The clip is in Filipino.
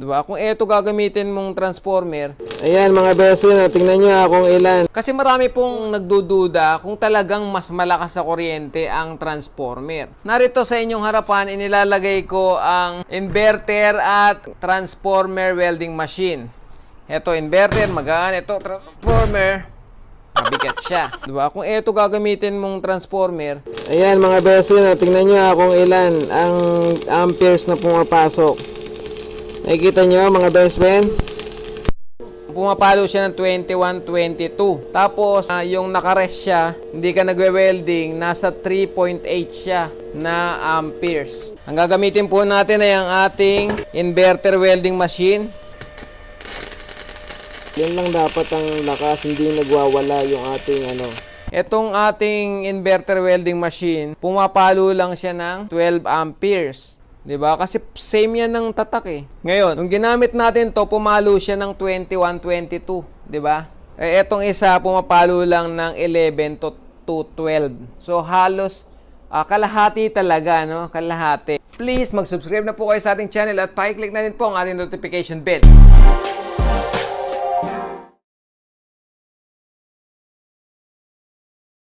Diba? Kung ito gagamitin mong transformer, ayan mga best friend, tingnan nyo kung ilan. Kasi marami pong nagdududa kung talagang mas malakas sa kuryente ang transformer. Narito sa inyong harapan, inilalagay ko ang inverter at transformer welding machine. Ito inverter, magaan. Ito transformer, mabigat siya. Diba? Kung ito gagamitin mong transformer, ayan mga best friend, tingnan nyo kung ilan ang amperes na pumapasok. Nakikita nyo mga best friend? Pumapalo siya ng 21, 22. Tapos, yung nakarest siya, hindi ka nagwe-welding, nasa 3.8 siya na amperes. Ang gagamitin po natin ay ang ating inverter welding machine. Yan lang dapat ang lakas, hindi nagwawala yung ating Itong ating inverter welding machine, pumapalo lang siya ng 12 amperes. 'Di ba? Kasi same yan ng tatak eh. Ngayon, nung ginamit natin to, pumalo siya ng 21, 22, 'di ba? Eh etong isa pumapalo lang ng 11 to 12. So halos kalahati talaga, no? Kalahati. Please mag-subscribe na po kayo sa ating channel at pa-click na din po ang ating notification bell.